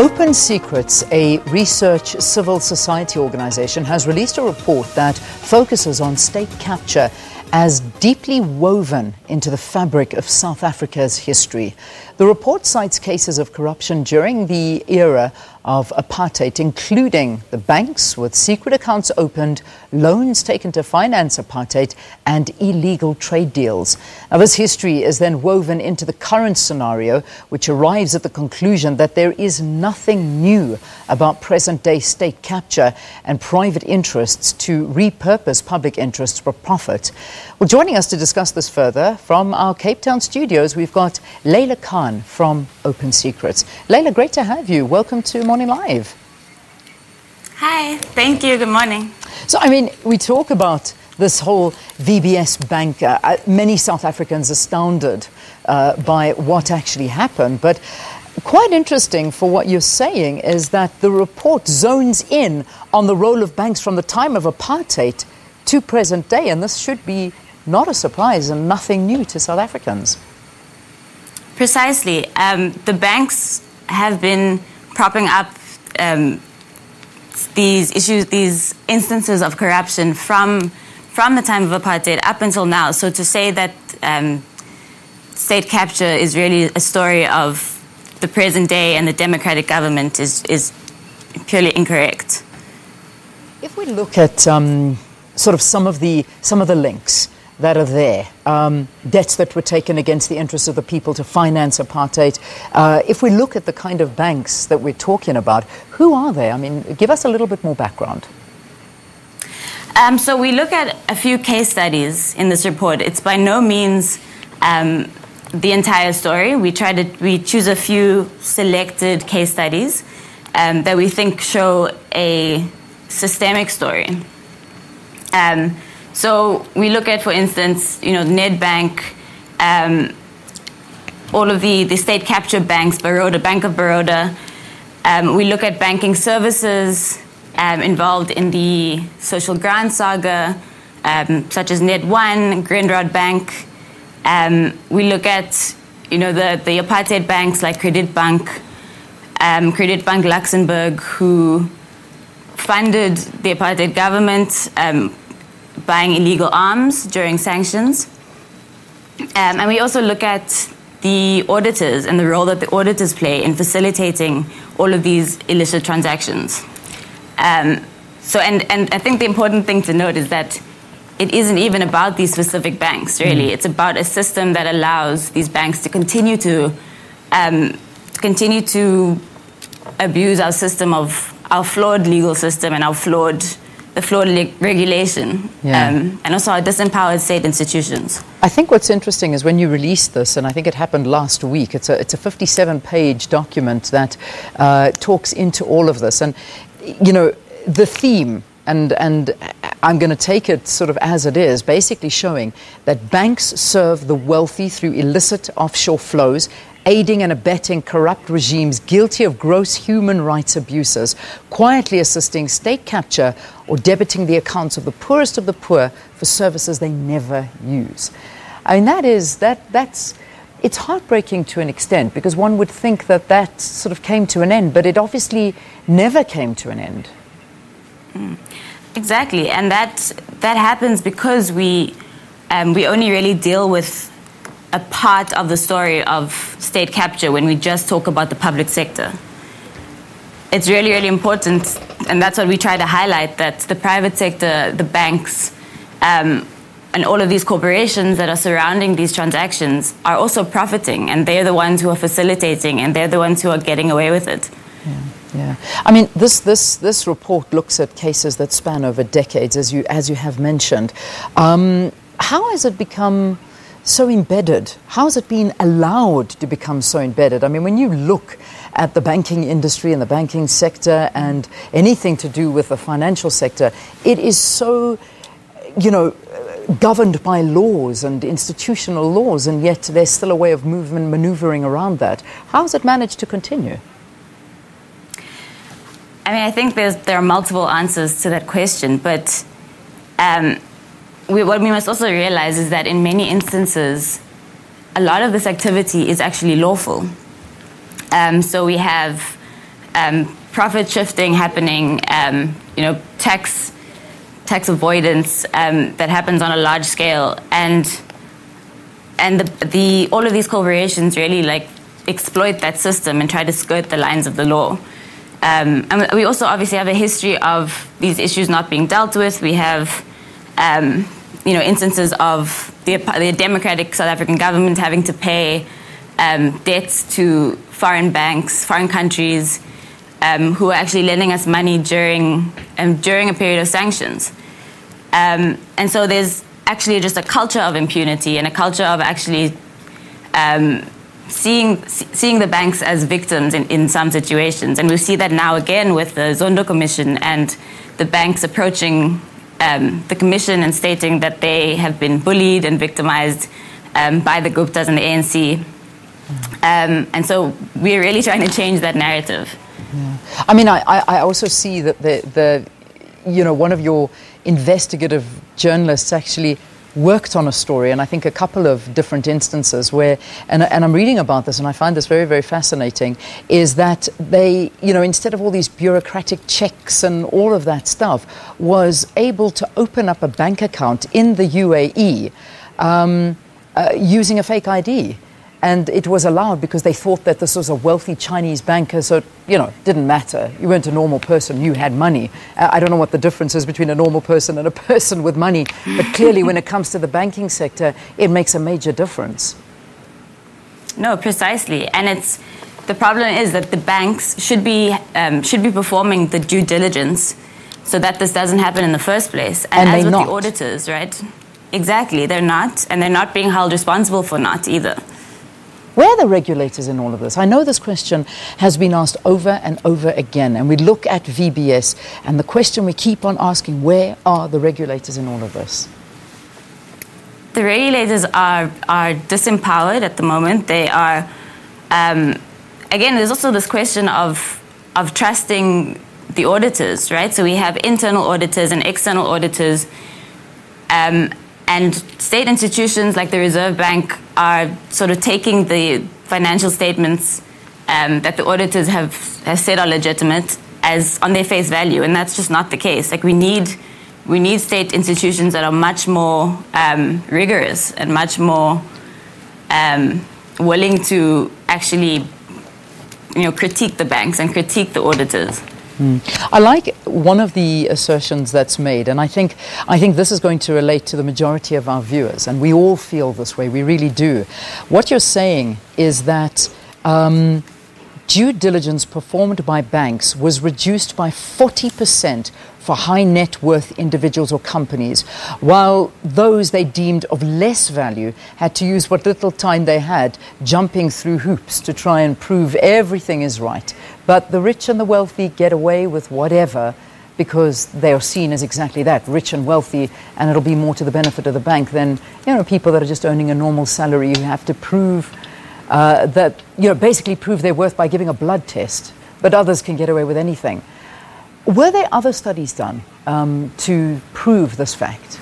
Open Secrets, a research civil society organization, has released a report that focuses on state capture as deeply woven into the fabric of South Africa's history. The report cites cases of corruption during the era of apartheid, including the banks with secret accounts opened, loans taken to finance apartheid, and illegal trade deals. Now, this history is then woven into the current scenario, which arrives at the conclusion that there is nothing new about present-day state capture and private interests to repurpose public interests for profit. Well, joining us to discuss this further from our Cape Town studios, we've got Leila Khan from Open Secrets. Leila, great to have you. Welcome to Morning Live. Hi, thank you. Good morning. So, I mean, we talk about this whole VBS banker. Many South Africans astounded by what actually happened. But quite interesting for what you're saying is that the report zones in on the role of banks from the time of apartheid to present day. And this should be not a surprise and nothing new to South Africans. Precisely. The banks have been propping up these issues, these instances of corruption from the time of apartheid up until now. So to say that state capture is really a story of the present day and the democratic government is purely incorrect. If we look at sort of some of the links that are there, debts that were taken against the interests of the people to finance apartheid. If we look at the kind of banks that we're talking about, who are they? I mean, give us a little bit more background. So we look at a few case studies in this report. It's by no means the entire story. We choose a few selected case studies that we think show a systemic story. So we look at, for instance, Nedbank, all of the state capture banks, Bank of Baroda. We look at banking services involved in the social grant saga, such as Net1, Grindrod Bank. We look at, the apartheid banks like Credit Bank Luxembourg, who funded the apartheid government, buying illegal arms during sanctions. And we also look at the auditors and the role that the auditors play in facilitating all of these illicit transactions. And I think the important thing to note is that it isn't even about these specific banks, really. It's about a system that allows these banks to continue to abuse our system our flawed legal system and the flawed regulation, and also our disempowered state institutions. I think what's interesting is when you released this, and I think it happened last week, it's a 57-page document that talks into all of this. And, the theme, and I'm going to take it sort of as it is, basically showing that banks serve the wealthy through illicit offshore flows, aiding and abetting corrupt regimes guilty of gross human rights abuses, quietly assisting state capture or debiting the accounts of the poorest of the poor for services they never use. I mean, it's heartbreaking to an extent, because one would think that sort of came to an end, but it obviously never came to an end. Exactly, and that happens because we only really deal with a part of the story of state capture when we just talk about the public sector. It's really, really important, and that's what we try to highlight, that the private sector, the banks, and all of these corporations that are surrounding these transactions are also profiting, and they're the ones who are facilitating, and they're the ones who are getting away with it. Yeah. I mean, this report looks at cases that span over decades, as you have mentioned. How has it become so embedded? How has it been allowed to become so embedded? I mean, when you look at the banking industry and the banking sector and anything to do with the financial sector, it is so, governed by laws and institutional laws, and yet there's still a way of maneuvering around that. How has it managed to continue? I mean, I think there are multiple answers to that question, but what we must also realize is that in many instances, a lot of this activity is actually lawful. So we have profit shifting happening, tax avoidance that happens on a large scale, and all of these corporations really like exploit that system and try to skirt the lines of the law. And we also obviously have a history of these issues not being dealt with. We have, instances of the democratic South African government having to pay debts to foreign banks, foreign countries, who are actually lending us money during a period of sanctions. And so there's actually just a culture of impunity and a culture of actually seeing the banks as victims in some situations. And we see that now again with the Zondo Commission and the banks approaching the Commission and stating that they have been bullied and victimized by the Guptas and the ANC. And so we're really trying to change that narrative. Yeah. I mean, I also see that one of your investigative journalists actually worked on a story, and I think a couple of different instances where, and I'm reading about this and I find this very, very fascinating, is that they, instead of all these bureaucratic checks and all of that stuff, was able to open up a bank account in the UAE using a fake ID. And it was allowed because they thought that this was a wealthy Chinese banker, so, it didn't matter. You weren't a normal person, you had money. I don't know what the difference is between a normal person and a person with money, but clearly when it comes to the banking sector, it makes a major difference. No, precisely. And the problem is that the banks should be performing the due diligence so that this doesn't happen in the first place. And as with the auditors, right? Exactly, they're not, and they're not being held responsible for not either. Where are the regulators in all of this? I know this question has been asked over and over again, and we look at VBS, and the question we keep on asking, where are the regulators in all of this? The regulators are disempowered at the moment. They are, again, there's also this question of trusting the auditors, right? So we have internal auditors and external auditors, and state institutions like the Reserve Bank are sort of taking the financial statements that the auditors have said are legitimate as on their face value, and that's just not the case. Like we need state institutions that are much more rigorous and much more willing to actually, critique the banks and critique the auditors. I like one of the assertions that's made, and I think this is going to relate to the majority of our viewers, and we all feel this way, we really do. What you're saying is that due diligence performed by banks was reduced by 40% for high net worth individuals or companies, while those they deemed of less value had to use what little time they had jumping through hoops to try and prove everything is right. But the rich and the wealthy get away with whatever because they are seen as exactly that, rich and wealthy, and it'll be more to the benefit of the bank than people that are just earning a normal salary who have to prove basically prove their worth by giving a blood test, but others can get away with anything. Were there other studies done to prove this fact?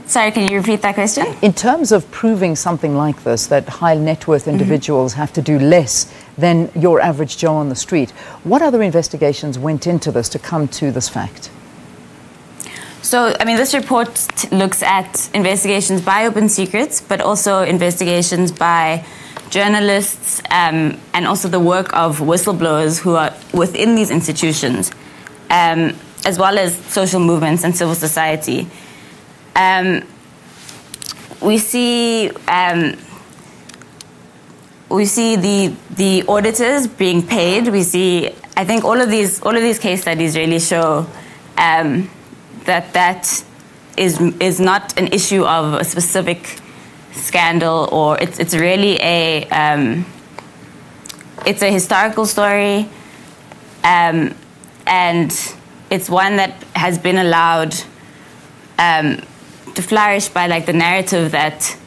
Sorry, can you repeat that question? In terms of proving something like this, that high net worth individuals have to do less than your average Joe on the street, what other investigations went into this to come to this fact? So, this report looks at investigations by Open Secrets, but also investigations by journalists and also the work of whistleblowers who are within these institutions, as well as social movements and civil society. We see the auditors being paid. We see, I think, all of these case studies really show that is not an issue of a specific scandal, or it's really it's a historical story, and it's one that has been allowed to flourish by the narrative that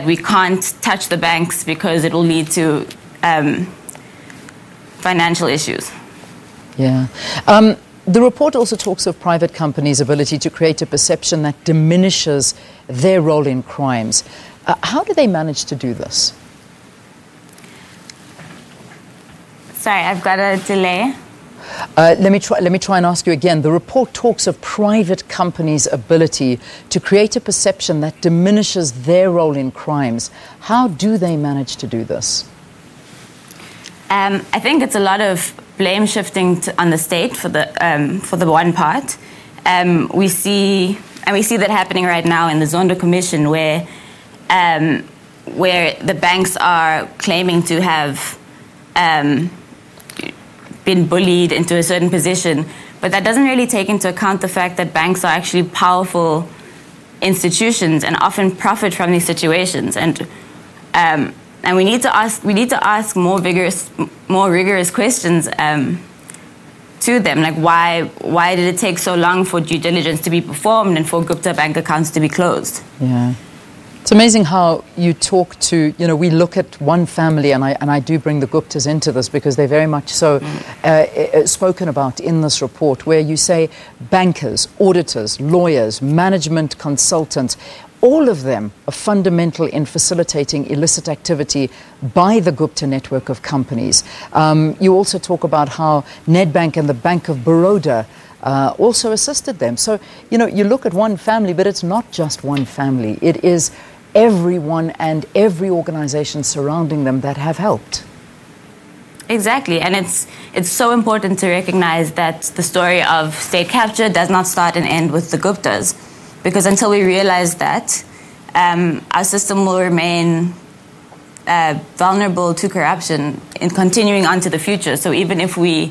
we can't touch the banks because it will lead to financial issues. Yeah. The report also talks of private companies' ability to create a perception that diminishes their role in crimes. How do they manage to do this? Sorry, I've got a delay. Let me try and ask you again. The report talks of private companies' ability to create a perception that diminishes their role in crimes. How do they manage to do this? I think it's a lot of blame shifting on the state for the one part. We see that happening right now in the Zondo Commission, where the banks are claiming to have been bullied into a certain position, but that doesn't really take into account the fact that banks are actually powerful institutions and often profit from these situations. And we need to ask more rigorous questions to them, like why did it take so long for due diligence to be performed and for Gupta bank accounts to be closed? Yeah. It's amazing how you talk to, we look at one family, and I do bring the Guptas into this because they're very much so spoken about in this report, where you say bankers, auditors, lawyers, management consultants, all of them are fundamental in facilitating illicit activity by the Gupta network of companies. You also talk about how Nedbank and the Bank of Baroda also assisted them. So, you look at one family, but it's not just one family. It is everyone and every organization surrounding them that have helped. Exactly, and it's so important to recognize that the story of state capture does not start and end with the Guptas, because until we realize that, our system will remain vulnerable to corruption in continuing on to the future. So even if we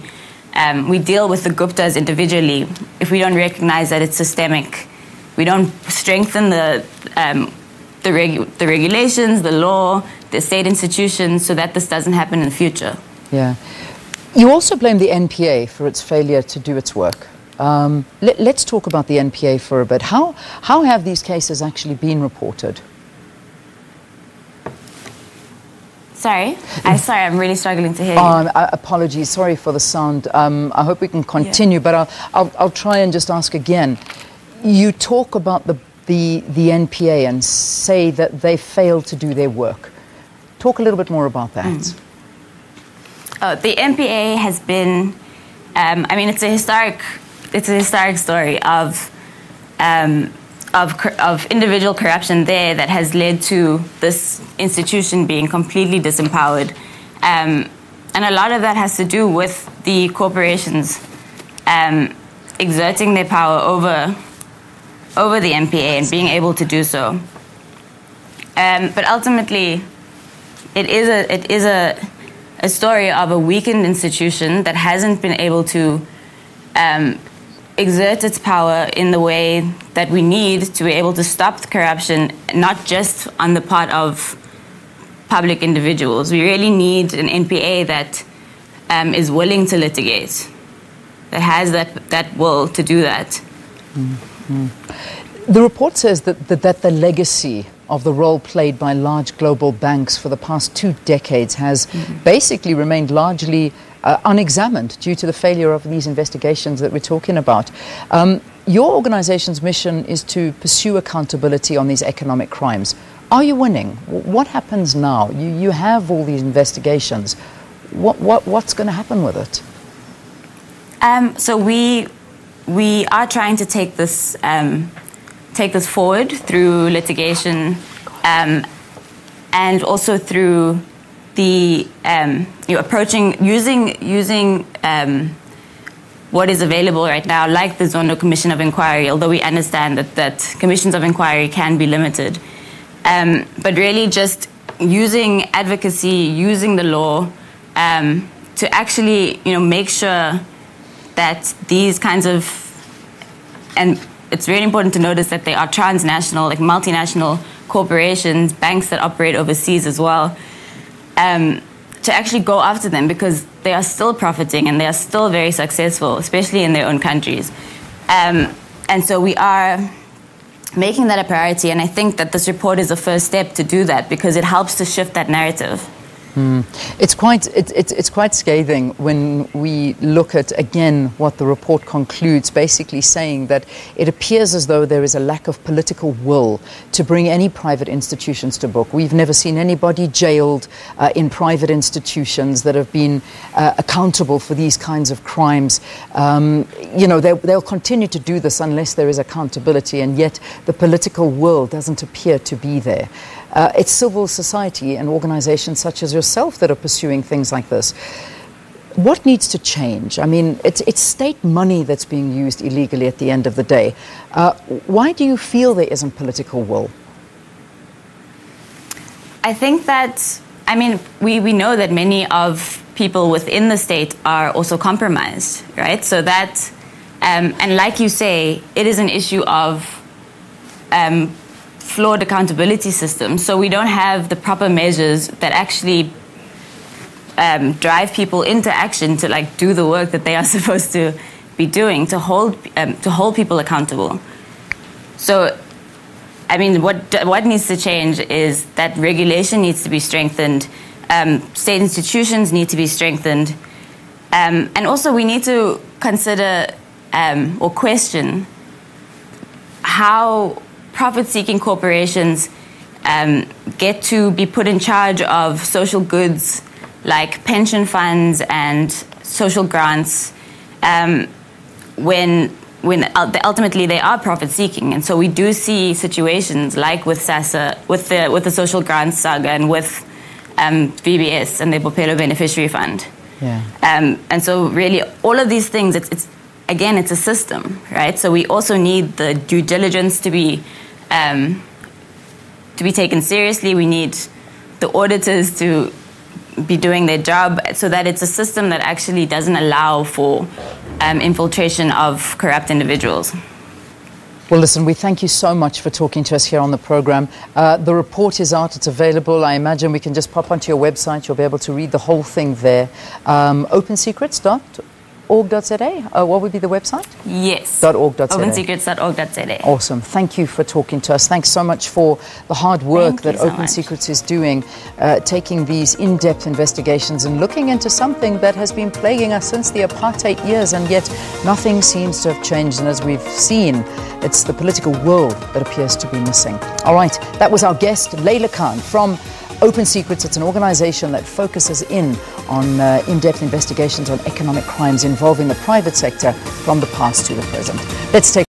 deal with the Guptas individually, if we don't recognize that it's systemic, we don't strengthen the regulations, the law, the state institutions, so that this doesn't happen in the future. Yeah. You also blame the NPA for its failure to do its work. Let's talk about the NPA for a bit. How have these cases actually been reported? Sorry, I'm really struggling to hear you. Apologies, sorry for the sound. I hope we can continue, but I'll try and just ask again. You talk about the NPA and say that they failed to do their work. Talk a little bit more about that. The NPA has been, it's a historic story of individual corruption there that has led to this institution being completely disempowered. And a lot of that has to do with the corporations exerting their power over the NPA and being able to do so. But ultimately, it is a story of a weakened institution that hasn't been able to exert its power in the way that we need to be able to stop the corruption, not just on the part of public individuals. We really need an NPA that is willing to litigate, that has that will to do that. Mm-hmm. The report says that the legacy of the role played by large global banks for the past 2 decades has basically remained largely unexamined due to the failure of these investigations that we're talking about. Your organization's mission is to pursue accountability on these economic crimes. Are you winning? What happens now? You have all these investigations. What's going to happen with it? So we are trying to take this forward through litigation, and also through the using what is available right now, like the Zondo Commission of Inquiry, although we understand that commissions of inquiry can be limited. But really just using advocacy, using the law to actually make sure that these kinds of, and it's really important to notice that they are transnational, like multinational corporations, banks that operate overseas as well, to actually go after them, because they are still profiting and they are still very successful, especially in their own countries. And so we are making that a priority, and I think that this report is the first step to do that, because it helps to shift that narrative. It's quite scathing when we look at, again, what the report concludes, basically saying that it appears as though there is a lack of political will to bring any private institutions to book. We've never seen anybody jailed in private institutions that have been accountable for these kinds of crimes. You know, they'll continue to do this unless there is accountability, and yet the political will doesn't appear to be there. It's civil society and organizations such as yourself that are pursuing things like this. What needs to change? I mean, it's state money that's being used illegally at the end of the day. Why do you feel there isn't political will? I think that, I mean, we know that many of people within the state are also compromised, right? So that, and like you say, it is an issue of flawed accountability system. So we don't have the proper measures that actually drive people into action to like do the work that they are supposed to be doing, to hold people accountable. So, I mean, what needs to change is that regulation needs to be strengthened, state institutions need to be strengthened, and also we need to consider or question how profit-seeking corporations get to be put in charge of social goods like pension funds and social grants when ultimately they are profit-seeking. And so we do see situations like with SASSA, with the social grants saga, and with VBS and the Bophelo Beneficiary Fund. Yeah. And so really all of these things, again, it's a system, right? So we also need the due diligence to be taken seriously. We need the auditors to be doing their job so that it's a system that actually doesn't allow for infiltration of corrupt individuals. Well, listen, we thank you so much for talking to us here on the program. The report is out, it's available. I imagine we can just pop onto your website. You'll be able to read the whole thing there. opensecrets.org.za. What would be the website? Yes. .org.za. opensecrets.org.za. Awesome. Thank you for talking to us. Thanks so much for the hard work that Open Secrets is doing, taking these in-depth investigations and looking into something that has been plaguing us since the apartheid years, and yet nothing seems to have changed. And as we've seen, it's the political will that appears to be missing. All right, that was our guest, Leila Khan from Open Secrets. It's an organization that focuses in on in-depth investigations on economic crimes involving the private sector from the past to the present. Let's take